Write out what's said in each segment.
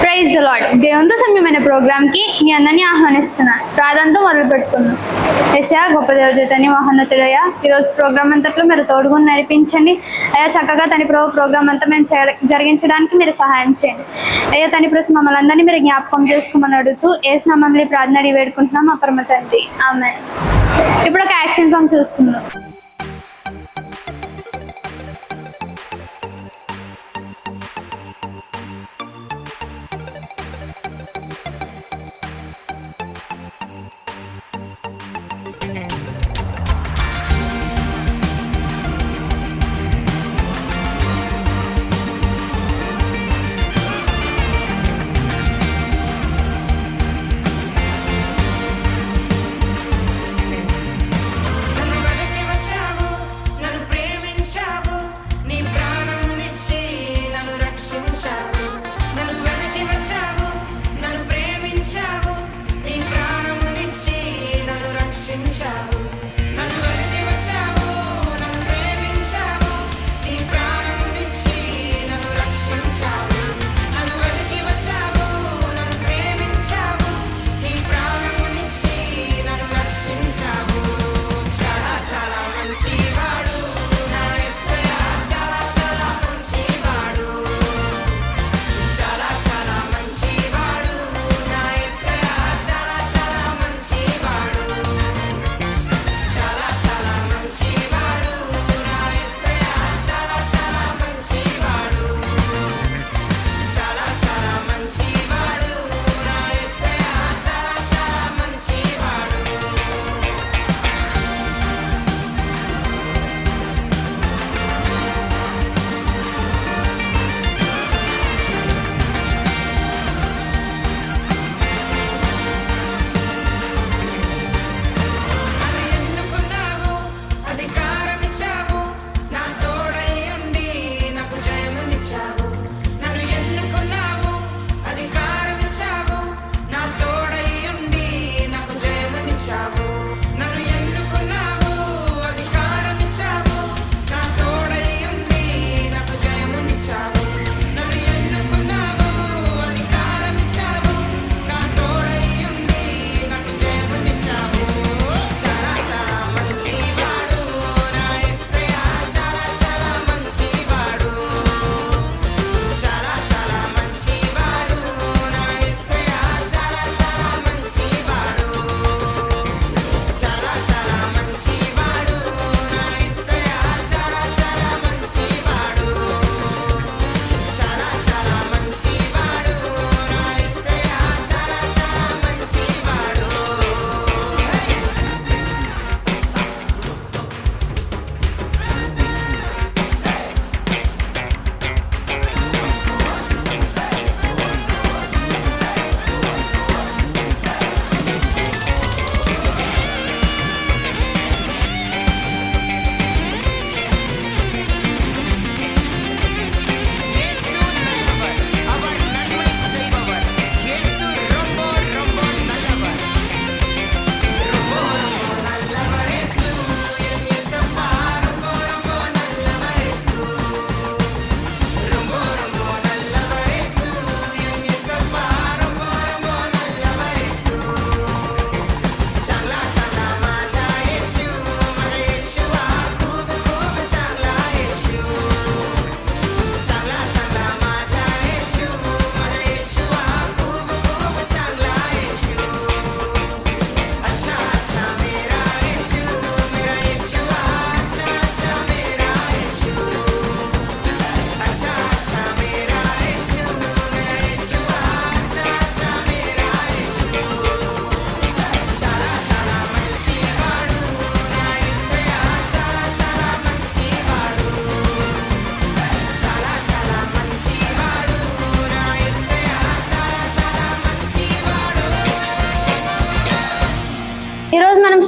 Praise the lord. దేవునితో సమయమైన ప్రోగ్రామ్కి మీ అందరినీ ఆహ్వానిస్తున్నాను. ప్రార్థనతో మొదలు పెట్టుకుందాం. యేసయ్యా, గొప్ప దేవదూతని మహోన్నతుడయ్యా, ఈరోజు ప్రోగ్రామ్ అంతట్లో మీరు తోడుగా నడిపించండి అయ్యా. చక్కగా తని ప్రోగ్రామ్ అంతా మేము జరిగించడానికి మీరు సహాయం చేయండి అయ్యా. తని ప్రశ్న మమ్మల్ని అందరినీ మీరు జ్ఞాపకం చేసుకోమని అడుగుతూ యేసు నామములో ప్రార్థన అడిగి వేడుకుంటున్నాం మా పరమ తండ్రి, ఆమేన్. ఇప్పుడు ఒక యాక్షన్ సాంగ్ చూసుకుందాం. నన్ను వెలికి వచ్చిన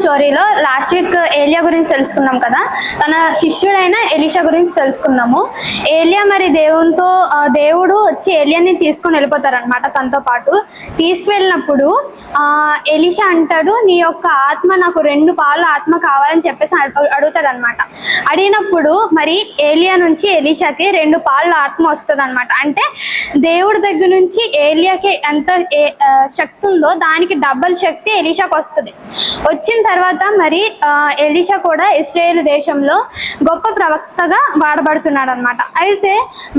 స్టోరీలో లాస్ట్ వీక్ ఏలియా గురించి తెలుసుకున్నాం కదా, తన శిష్యుడైన ఎలీషా గురించి తెలుసుకున్నాము. ఏలియా మరి దేవుడు వచ్చి ఏలియాని తీసుకొని వెళ్ళిపోతారనమాట. తనతో పాటు తీసుకువెళ్ళినప్పుడు ఎలీషా అంటాడు, నీ యొక్క ఆత్మ నాకు 2 పాలు ఆత్మ కావాలని చెప్పేసి అడుగుతాడు అనమాట. అడిగినప్పుడు మరి ఏలియా నుంచి ఎలీషాకి 2 పాలు ఆత్మ వస్తుంది అనమాట. అంటే దేవుడి దగ్గర నుంచి ఏలియాకి ఎంత శక్తి ఉందో దానికి డబల్ శక్తి ఎలీషాకి వస్తుంది. వచ్చిన తర్వాత మరి ఎలీషా కూడా ఇశ్రాయేలు దేశంలో గొప్ప ప్రవక్తగా వాడబడుతున్నాడు అనమాట. అయితే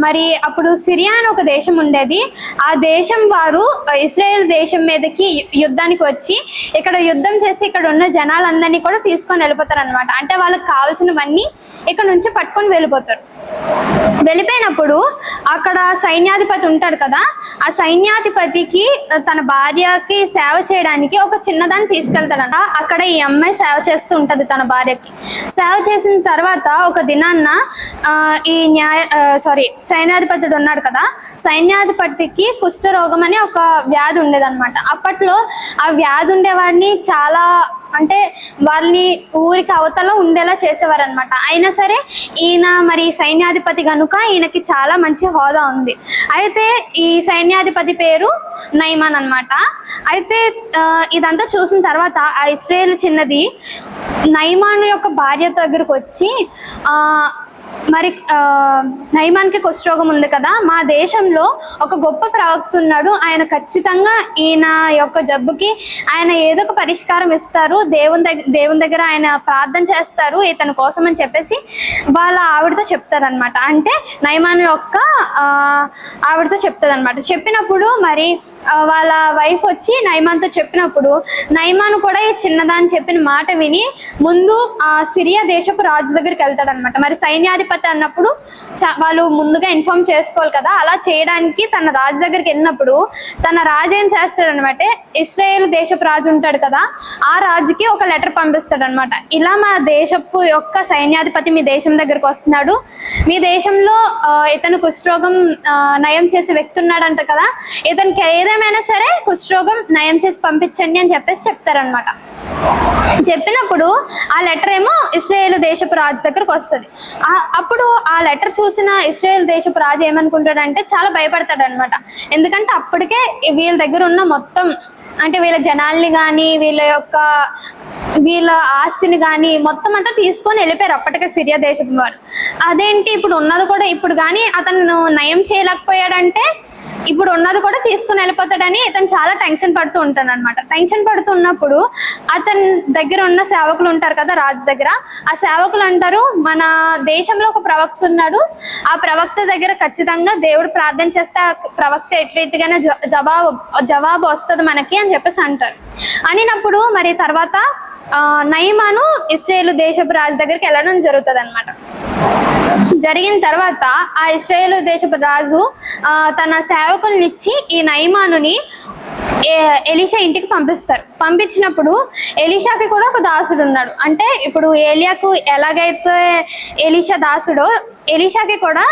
మరి అప్పుడు సిరియా అని ఒక దేశం ఉండేది. ఆ దేశం వారు ఇశ్రాయేల్ దేశం మీదకి యుద్ధానికి వచ్చి ఇక్కడ యుద్ధం చేసి ఇక్కడ ఉన్న జనాలందరినీ కూడా తీసుకొని వెళ్ళిపోతారు అనమాట. అంటే వాళ్ళకి కావాల్సినవన్నీ ఇక్కడ నుంచి పట్టుకొని వెళ్ళిపోతారు. వెళ్ళిపోయినప్పుడు అక్కడ సైన్యాధిపతి ఉంటాడు కదా, ఆ సైన్యాధిపతికి తన భార్యకి సేవ చేయడానికి ఒక చిన్నదాన్ని తీసుకెళ్తాడంట. అక్కడ ఈ అమ్మాయి సేవ చేస్తూ ఉంటది తన భార్యకి. సేవ చేసిన తర్వాత ఒక దినాన్న ఈ సైన్యాధిపతి ఉన్నాడు కదా, సైన్యాధిపతికి కుష్ఠరోగం అని ఒక వ్యాధి ఉండేదన్నమాట. అప్పట్లో ఆ వ్యాధి ఉండేవాడిని చాలా అంటే వాళ్ళని ఊరికి అవతల ఉండేలా చేసేవారు అనమాట. అయినా సరే ఈయన మరి సైన్యాధిపతి కనుక ఈయనకి చాలా మంచి హోదా ఉంది. అయితే ఈ సైన్యాధిపతి పేరు నయమాన్ అనమాట. అయితే ఇదంతా చూసిన తర్వాత ఆ ఇశ్రాయేలు చిన్నది నయమాను యొక్క భార్య దగ్గరకు వచ్చి మరి నయమాన్కి కుష్ఠరోగం ఉంది కదా, మా దేశంలో ఒక గొప్ప ప్రవక్త ఉన్నాడు, ఆయన ఖచ్చితంగా ఈయన యొక్క జబ్బుకి ఆయన ఏదో ఒక పరిష్కారం ఇస్తారు, దేవుని దగ్గర ఆయన ప్రార్థన చేస్తారు ఇతని కోసం అని చెప్పేసి వాళ్ళ ఆవిడతో చెప్తారనమాట. అంటే నయమాన్ యొక్క ఆవిడతో చెప్తారనమాట. చెప్పినప్పుడు మరి వాళ్ళ వైఫ్ వచ్చి నయమాన్తో చెప్పినప్పుడు నయమాన్ కూడా ఈ చిన్నదాన్ని చెప్పిన మాట విని ముందు సిరియా దేశపు రాజు దగ్గరికి వెళ్తాడనమాట. మరి సైన్యాధిపతి అన్నప్పుడు వాళ్ళు ముందుగా ఇన్ఫార్మ్ చేసుకోవాలి కదా, అలా చేయడానికి తన రాజు దగ్గరికి వెళ్ళినప్పుడు తన రాజు ఏం చేస్తాడనమాట, ఇశ్రాయేల్ దేశపు రాజు ఉంటాడు కదా, ఆ రాజుకి ఒక లెటర్ పంపిస్తాడనమాట. ఇలా మా దేశపు యొక్క సైన్యాధిపతి మీ దేశం దగ్గరకు వస్తున్నాడు, మీ దేశంలో ఇతను కుష్ఠరోగం నయం చేసే వ్యక్తి ఉన్నాడంట కదా, ఇతనికి ఏదేమైనా సరే కుష్ఠరోగం నయం చేసి పంపించండి అని చెప్పేసి చెప్తారనమాట. చెప్పినప్పుడు ఆ లెటర్ ఏమో ఇశ్రాయేల్ దేశపు రాజు దగ్గరకు వస్తుంది. అప్పుడు ఆ లెటర్ చూసిన ఇశ్రాయేల్ దేశపు రాజు ఏమనుకుంటాడంటే చాలా భయపడతాడు అనమాట. ఎందుకంటే అప్పటికే వీళ్ళ దగ్గర ఉన్న మొత్తం అంటే వీళ్ళ జనాల్ని కానీ వీళ్ళ ఆస్తిని కానీ మొత్తం అంతా తీసుకొని వెళ్ళిపోయారు అప్పటికే సిరియా దేశపు వారు. అదేంటి ఇప్పుడు ఉన్నది కూడా ఇప్పుడు కానీ అతను నయం చేయలేకపోయాడంటే ఇప్పుడు ఉన్నది కూడా తీసుకుని వెళ్ళిపోతాడని ఇతను చాలా టెన్షన్ పడుతూ ఉంటాడు అనమాట. టెన్షన్ పడుతున్నప్పుడు అతని దగ్గర ఉన్న సేవకులు ఉంటారు కదా రాజు దగ్గర, ఆ సేవకులు అంటారు మన దేశంలో ఒక ప్రవక్త ఉన్నాడు, ఆ ప్రవక్త దగ్గర ఖచ్చితంగా దేవుడు ప్రార్థన చేస్తే ఆ ప్రవక్త ఎట్లయితేగానే జవాబు వస్తుంది మనకి అని చెప్పేసి అంటారు. అనినప్పుడు మరి తర్వాత నయమాను ఇశ్రాయేలు దేశపు రాజు దగ్గరికి వెళ్ళడం జరుగుతుంది అనమాట. జరిగిన తర్వాత ఆ ఇశ్రాయేలు దేశపు రాజు తన సేవకుల్ని ఇచ్చి ఈ నయమానుని ఎలీషా ఇంటికి పంపిస్తారు. పంపించినప్పుడు ఎలీషాకి కూడా ఒక దాసుడు ఉన్నాడు. అంటే ఇప్పుడు ఏలియాకు ఎలాగైతే ఎలీషా దాసుడో ఎలీషాకి కూడా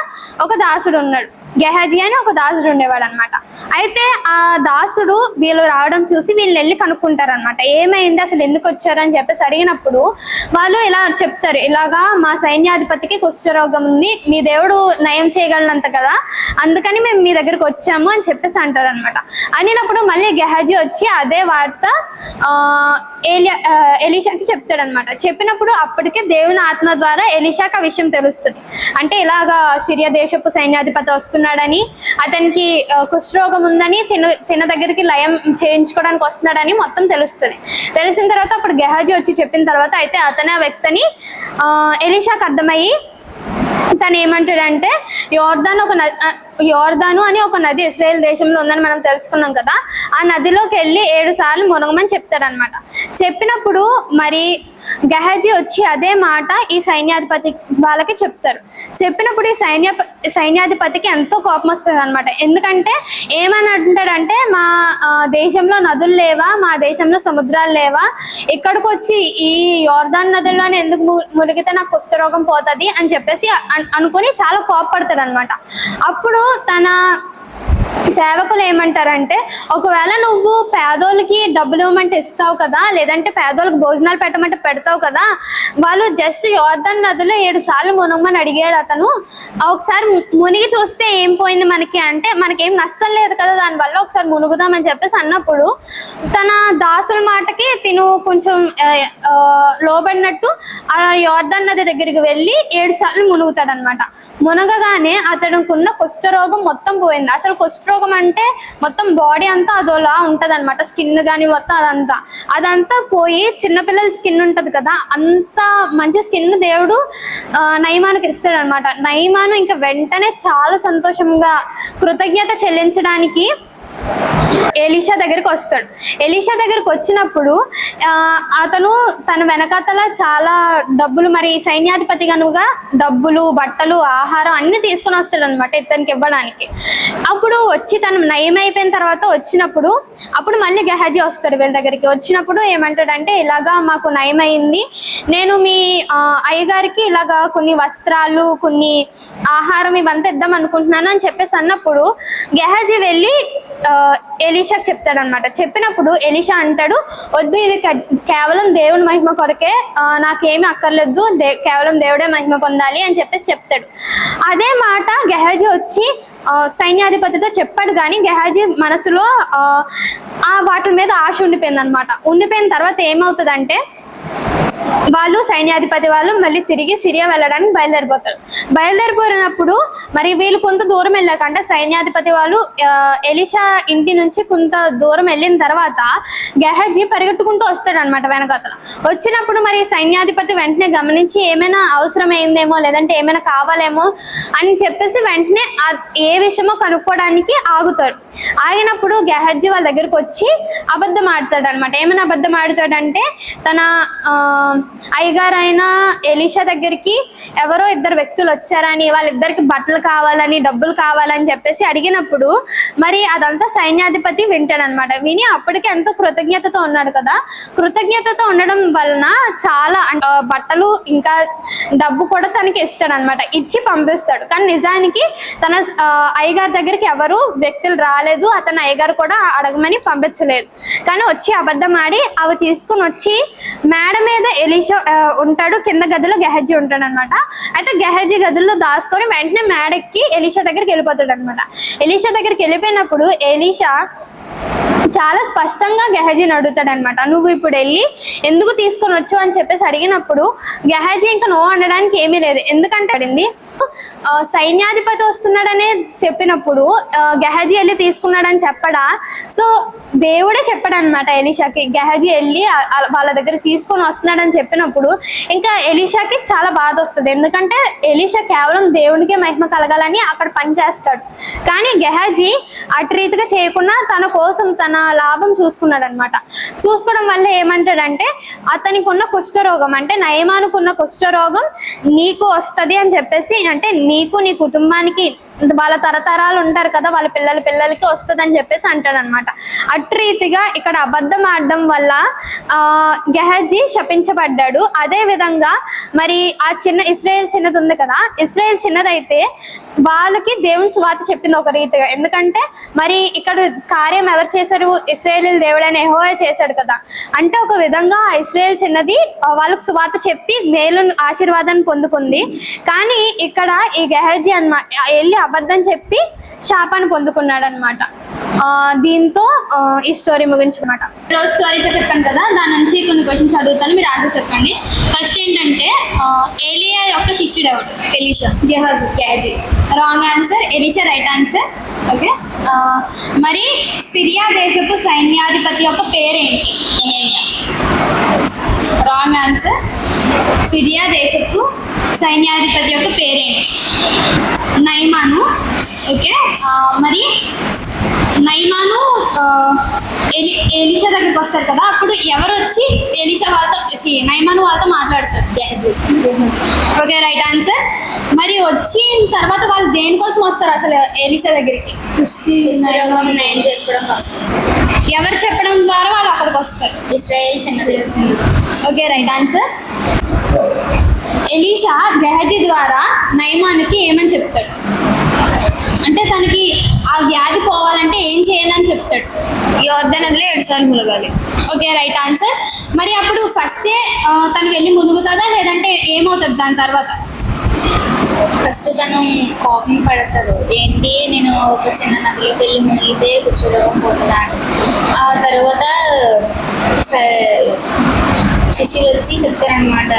ఒక దాసుడు ఉన్నాడు, గెహాజీ అని ఒక దాసుడు ఉండేవాడు అనమాట. అయితే ఆ దాసుడు వీళ్ళు రావడం చూసి వీళ్ళు వెళ్ళి కనుక్కుంటారు అనమాట, ఏమైంది అసలు ఎందుకు వచ్చారు అని చెప్పేసి అడిగినప్పుడు వాళ్ళు ఇలా చెప్తారు, ఇలాగా మా సైన్యాధిపతికి కుష్ఠరోగం ఉంది, మీ దేవుడు నయం చేయగలనంత కదా, అందుకని మేము మీ దగ్గరకు వచ్చాము అని చెప్పేసి అంటారు అనమాట. అనినప్పుడు మళ్ళీ గెహాజీ వచ్చి అదే వార్త ఎలీషాకి చెప్తాడనమాట. చెప్పినప్పుడు అప్పటికే దేవుని ఆత్మ ద్వారా ఎలీషాకి ఆ విషయం తెలుస్తుంది. అంటే ఇలాగా సిరియా దేశపు సైన్యాధిపతి వస్తున్నాడని, అతనికి కుష్ఠరోగం ఉందని, తిన దగ్గరికి లయం చేయించుకోవడానికి వస్తున్నాడని మొత్తం తెలుస్తుంది. తెలిసిన తర్వాత అప్పుడు గెహాజీ వచ్చి చెప్పిన తర్వాత అయితే అతనే ఆ వ్యక్తిని ఎలీషాకి అర్థమయ్యి తను ఏమంటాడంటే యోర్దాను అని ఒక నది ఇశ్రాయేల్ దేశంలో ఉందని మనం తెలుసుకున్నాం కదా, ఆ నదిలోకి వెళ్ళి 7 సార్లు మునగమని చెప్తాడనమాట. చెప్పినప్పుడు మరి గెహాజీ వచ్చి అదే మాట ఈ సైన్యాధిపతి వాళ్ళకి చెప్తారు. చెప్పినప్పుడు ఈ సైన్యాధిపతికి ఎంతో కోపం వస్తుంది అనమాట. ఎందుకంటే ఏమని అంటాడంటే మా దేశంలో నదులు లేవా, మా దేశంలో సముద్రాలు లేవా, ఇక్కడికి వచ్చి ఈ యోర్దాన్ నదుల్లోనే ఎందుకు మునిగితే నాకు కుష్ఠరోగం పోతుంది అని చెప్పేసి అనుకుని చాలా కోపపడతాడు అనమాట. అప్పుడు సేవకులు ఏమంటారంటే, ఒకవేళ నువ్వు పేదోళ్ళకి డబ్బులు ఇవ్వమంటే ఇస్తావు కదా, లేదంటే పేదోళ్ళకి భోజనాలు పెట్టమంటే పెడతావు కదా, వాళ్ళు జస్ట్ యోర్దాను నదిలో 7 సార్లు మునగమని అడిగాడు అతను. ఒకసారి మునిగి చూస్తే ఏం పోయింది మనకి అంటే, మనకేం నష్టం లేదు కదా దానివల్ల, ఒకసారి మునుగుదామని చెప్పేసి అన్నప్పుడు తన దాసుల మాటకి తిను కొంచెం లోబడినట్టు ఆ యోర్దాను నది దగ్గరికి వెళ్ళి 7 సార్లు మునుగుతాడనమాట. మునగగానే అతడుకున్న కుష్ఠరోగం మొత్తం పోయింది. అసలు కుష్ఠరోగం అంటే మొత్తం బాడీ అంతా అదోలా ఉంటది అనమాట, స్కిన్ కానీ మొత్తం అదంతా పోయి, చిన్నపిల్లల స్కిన్ ఉంటది కదా, అంత మంచి స్కిన్ దేవుడు నయమానికి ఇస్తాడు అనమాట. నయమాను ఇంకా వెంటనే చాలా సంతోషంగా కృతజ్ఞత చెల్లించడానికి ఎలీషా దగ్గరికి వస్తాడు. ఎలీషా దగ్గరికి వచ్చినప్పుడు అతను తన వెనకాతల చాలా డబ్బులు, మరి సైన్యాధిపతి కనుక డబ్బులు, బట్టలు, ఆహారం అన్ని తీసుకుని వస్తాడు అనమాట ఇతనికి ఇవ్వడానికి. అప్పుడు వచ్చి తను నయమైపోయిన తర్వాత వచ్చినప్పుడు అప్పుడు మళ్ళీ గెహజీ వస్తాడు వీళ్ళ దగ్గరికి. వచ్చినప్పుడు ఏమంటాడంటే, ఇలాగా మాకు నయమైంది, నేను మీ అయ్యగారికి ఇలాగా కొన్ని వస్త్రాలు, కొన్ని ఆహారం ఇవంతా ఇద్దాం అనుకుంటున్నాను అని చెప్పేసి అన్నప్పుడు గెహజీ వెళ్ళి ఎలీషాకి చెప్తాడు అనమాట. చెప్పినప్పుడు ఎలీషా అంటాడు, వద్దు, ఇది కేవలం దేవుని మహిమ కొరకే, నాకేమి అక్కర్లేదు, కేవలం దేవుడే మహిమ పొందాలి అని చెప్పేసి చెప్తాడు. అదే మాట గెహజీ వచ్చి సైన్యాధిపతితో చెప్పాడు, కానీ గెహజీ మనసులో వాటి మీద ఆశ ఉండిపోయింది అనమాట. ఉండిపోయిన తర్వాత ఏమవుతుందంటే, వాళ్ళు సైన్యాధిపతి వాళ్ళు మళ్ళీ తిరిగి సిరియా వెళ్ళడానికి బయలుదేరిపోయినప్పుడు మరి వీళ్ళు కొంత దూరం వెళ్ళాకంటే సైన్యాధిపతి వాళ్ళు ఎలీషా ఇంటి నుంచి కొంత దూరం వెళ్ళిన తర్వాత గెహజీ పరిగెట్టుకుంటూ వస్తాడు అనమాట వెనకాతల. వచ్చినప్పుడు మరి సైన్యాధిపతి వెంటనే గమనించి ఏమైనా అవసరమైందేమో, లేదంటే ఏమైనా కావాలేమో అని చెప్పేసి వెంటనే ఏ విషయమో కనుక్కోవడానికి ఆగుతారు. ఆగినప్పుడు గెహజీ వాళ్ళ దగ్గరకు వచ్చి అబద్ధం ఆడతాడు అనమాట. ఏమైనా అబద్ధం ఆడతాడంటే, తన అయ్యగారైన ఎలీషా దగ్గరికి ఎవరో 2 వ్యక్తులు వచ్చారని, వాళ్ళిద్దరికి బట్టలు కావాలని, డబ్బులు కావాలని చెప్పేసి అడిగినప్పుడు మరి అదంతా సైన్యాధిపతి వింటాడనమాట. విని అప్పటికి ఎంతో కృతజ్ఞతతో ఉన్నాడు కదా, కృతజ్ఞతతో ఉండడం వలన చాలా బట్టలు ఇంకా డబ్బు కూడా తనకి ఇస్తాడనమాట, ఇచ్చి పంపిస్తాడు. కానీ నిజానికి తన అయ్యగారి దగ్గరికి ఎవరు వ్యక్తులు రాలేదు, అతని అయ్యగారు కూడా అడగమని పంపించలేదు. కానీ వచ్చి అబద్ధం ఆడి అవి తీసుకుని వచ్చి మేడ మీద ఎలీషా ఉంటాడు, కింద గదిలో గెహజీ ఉంటాడు అనమాట. అయితే గెహజీ గదుల్లో దాచుకొని వెంటనే మేడకి ఎలీషా దగ్గరికి వెళ్ళిపోతాడు అనమాట. ఎలీషా దగ్గరికి వెళ్ళిపోయినప్పుడు ఎలీషా చాలా స్పష్టంగా గెహజీని అడుగుతాడు అనమాట, నువ్వు ఇప్పుడు వెళ్ళి ఎందుకు తీసుకొని వచ్చావు అని చెప్పేసి అడిగినప్పుడు గెహజీ ఇంకా నో అనడానికి ఏమీ లేదు. ఎందుకంటే సైన్యాధిపతి వస్తున్నాడనే చెప్పినప్పుడు గెహజీ వెళ్ళి తీసుకున్నాడని చెప్పడా, సో దేవుడే చెప్పాడు అనమాట ఎలీషాకి, గెహజీ వెళ్ళి వాళ్ళ దగ్గర తీసుకొని వస్తున్నాడని చెప్పినప్పుడు ఇంకా ఎలీషాకి చాలా బాధ వస్తుంది. ఎందుకంటే ఎలీషా కేవలం దేవునికే మహిమ కలగాలని అక్కడ పనిచేస్తాడు. కానీ గెహజీ అటు రీతిగా చేయకుండా తన కోసం తన లాభం చూసుకున్నాడు అనమాట. చూసుకోవడం వల్ల ఏమంటాడంటే, అతనికి ఉన్న కుష్ఠరోగం అంటే నయమానుకున్న కుష్ఠరోగం నీకు వస్తుంది అని చెప్పేసి, అంటే నీకు, నీ కుటుంబానికి, వాళ్ళ తరతరాలు ఉంటారు కదా, వాళ్ళ పిల్లలకి వస్తుంది అని చెప్పేసి అంటాడు అనమాట. అటు రీతిగా ఇక్కడ అబద్ధం ఆడడం వల్ల గెహజీ శపించబడ్డాడు. అదే విధంగా మరి ఆ ఇశ్రాయేల్ చిన్నది ఉంది కదా, ఇశ్రాయేల్ చిన్నదైతే వాళ్ళకి దేవుని సువార్త చెప్పింది ఒక రీతిగా. ఎందుకంటే మరి ఇక్కడ కార్యం ఎవరు చేశారు, ఇశ్రాయేలు దేవుడైన యెహోవా చేశాడు కదా. అంటే ఒక విధంగా ఇశ్రాయేల్ చిన్నది వాళ్ళకు సువార్త చెప్పి మేలు ఆశీర్వాదాన్ని పొందుకుంది. కానీ ఇక్కడ ఈ గెహజీ వెళ్ళి అబద్ధం చెప్పి శాపాన్ని పొందుకున్నాడు అనమాట. దీంతో ఈ స్టోరీ ముగించమాట. రోజు స్టోరీ చెప్పాను కదా, దాని నుంచి కొన్ని క్వశ్చన్స్ అడుగుతాను, మీరు ఆన్సర్ చెప్పండి. ఫస్ట్ ఏంటంటే, ఏలియా యొక్క శిష్యుడు ఎవరు? Elisha. Gehazi wrong answer, Elisha right answer. Okay, మరి సిరియా దేశపు సైన్యాధిపతి యొక్క పేరేంటి? నెహెమియా. రాంగ్ ఆన్సర్, సిరియా దేశపు సైన్యాధిపతి యొక్క పేరేంటి? నయమాను. ఓకే, మరి నయమాను ఎలీషా దగ్గరికి వస్తారు కదా, అప్పుడు ఎవరు వచ్చి ఎలీషా వాళ్ళతో నయమాను వాళ్ళతో మాట్లాడతారు? గెహజీ. Okay, right answer. మరి వచ్చిన తర్వాత వాళ్ళు దేనికోసం వస్తారు అసలు ఎలీషా దగ్గరికి? కుష్ఠరోగం నయం చేసుకోవడం వస్తారు. ఎవరు చెప్పడం ద్వారా వాళ్ళు అక్కడికి వస్తారు? ఇశ్రాయేల్ చిన్నది. Okay, right answer. Elisha Gehazi ద్వారా నయమానుకి ఏమని చెప్తాడు అంటే, తనకి ఆ వ్యాధి పోవాలంటే ఏం చేయాలని చెప్తాడు? యోర్దాను నదిలో 7 సార్లు మునగాలి. Okay, right answer. మరి అప్పుడు ఫస్టే తను వెళ్ళి మునుగుతుందా లేదంటే ఏమవుతుంది దాని తర్వాత? ఫస్ట్ తను కోపం పడతాడు, ఏంటి నేను ఒక చిన్న నదిలోకి వెళ్ళి మునిగితే కుష్ఠరోగం పోతుందా అని. ఆ తర్వాత శిష్యులు వచ్చి చెప్తారనమాట,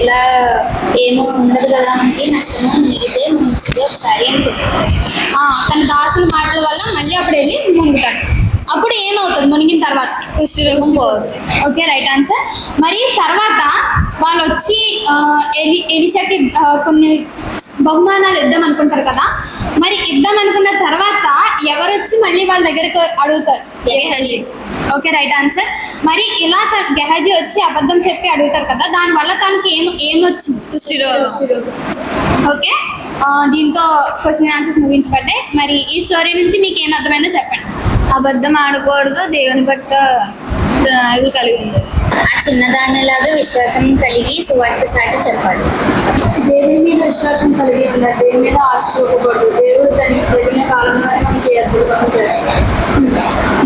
ఇలా ఏమో ఉండదు కదా మనకి, నష్టము మునిగితే మునిగితే ఒకసారి అని చెప్తారు. తన దాసుల మాటల వల్ల మళ్ళీ అప్పుడు వెళ్ళి మునుగుతాడు. అప్పుడు ఏమవుతుంది మునిగిన తర్వాత? కుష్ఠరోగం పోతుంది. Okay, right answer. మరి తర్వాత వాళ్ళు వచ్చి ఎలిసాకి కొన్ని బహుమానాలు ఇద్దాం అనుకుంటారు కదా, మరి ఇద్దాం అనుకున్న తర్వాత ఎవరు వచ్చి మళ్ళీ వాళ్ళ దగ్గరకు అడుగుతారు? గెహజీ. Okay, right answer. మరి ఇలా గెహజీ వచ్చి అబద్ధం చెప్పి అడుగుతారు కదా, దానివల్ల తనకి ఏమొచ్చింది? కుష్ఠరోగం. ఓకే, దీంతో క్వశ్చన్ ఆన్సర్స్ ముగించబడ్డాయి. మరి ఈ స్టోరీ నుంచి మీకు ఏం అర్థమైందో చెప్పండి. అబద్ధం ఆడకూడదు, దేవుని పట్ల ప్రణాళికలు కలిగి ఉంది. ఆ చిన్నదానిలాగా విశ్వాసం కలిగి సువార్త చాటి చెప్పాలి. దేవుని మీద విశ్వాసం కలిగి ఉండాలి, దేవుని మీద ఆశ చూపకూడదు. దేవుడు తగిన కాలంలో మనకి అద్భుతం చేస్తాడు.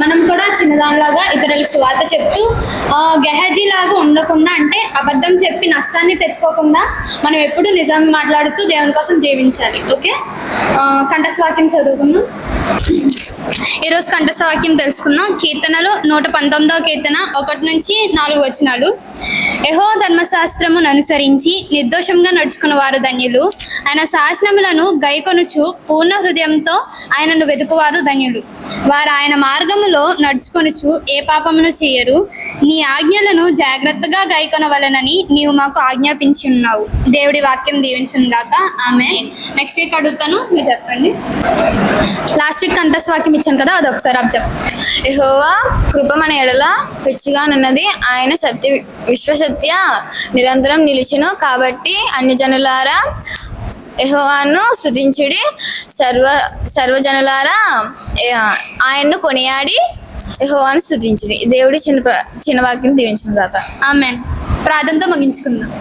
మనం కూడా చిన్నదానిలాగా ఇతరులకు సువార్త చెప్తూ గెహజీ లాగా ఉండకుండా, అంటే అబద్ధం చెప్పి నష్టాన్ని తెచ్చుకోకుండా మనం ఎప్పుడు నిజం మాట్లాడుతూ దేవుని కోసం జీవించాలి. ఓకే, కంఠస్థవాక్యం చదువుకుందాం. ఈరోజు కంఠస్థవాక్యం తెలుసుకుందాం. కీర్తనలు 119వ కీర్తన 1 నుంచి 4 వచనాలు. యెహోవా ధర్మశాస్త్రమును అనుసరించి నిర్దోషంగా నడుచుకున్న వారు ధన్యులు. ఆయన శాసనములను గైకొనుచు పూర్ణ హృదయంతో ఆయనను వెతుకువారు ధన్యులు. వారు ఆయన మార్గములో నడుచుకొనుచు ఏ పాపమును చేయరు. నీ ఆజ్ఞలను జాగ్రత్తగా గైకొనవలెనని నీవు మాకు ఆజ్ఞాపించి ఉన్నావు. దేవుడి వాక్యం దీవించును గాక. ఆమేన్. నెక్స్ట్ వీక్ అడుగుతాను, మీరు చెప్పండి. లాస్ట్ వీక్ కంఠస్థవాక్యం ఇచ్చాను కదా, అది ఒకసారి అబ్జర్వ్. యెహోవా కృప మన ఎడల హెచ్చుగానున్నది, ఆయన విశ్వసత్య నిరంతరం నిలిచెను. కాబట్టి అన్ని జనులారా యెహోవాను స్తుతించుడి, సర్వజనులారా ఆయన్ను కొనియాడి యెహోవాను స్తుతించుడి. దేవుడి చిన్న వాక్యం దీవించును గాక. ఆమేన్. ప్రార్థనతో ముగించుకుందాం.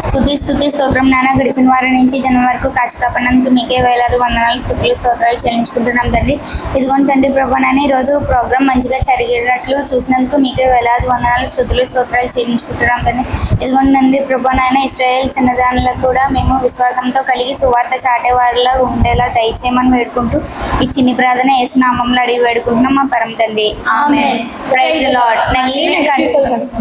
స్తుతి స్తోత్రం నాన్న, గడిచిన వారి నుంచి జనం వరకు కాచి కాపాడినందుకు మీకే వేలాది వందనాలు, స్తుతులు స్తోత్రాలు చెల్లించుకుంటున్నాం తండ్రి. ఇదిగోని తండ్రి ప్రభు నాయన, ఈరోజు ప్రోగ్రామ్ మంచిగా జరిగినట్లు చూసినందుకు మీకే వేలాది వందనాలు, స్తుతులు స్తోత్రాలు చెల్లించుకుంటున్నాం తండ్రి. ఇదిగోని తండ్రి ప్రభు నాయన, ఇశ్రాయేల్ చిన్నదానులకు కూడా మేము విశ్వాసంతో కలిగి సువార్త చాటేవారిలా ఉండేలా దయచేయమని వేడుకుంటూ ఈ చిన్ని ప్రార్థన యేసు నామములో అడిగి వేడుకుంటున్నాం మా పరమ తండ్రి. Amen. Praise the Lord. Next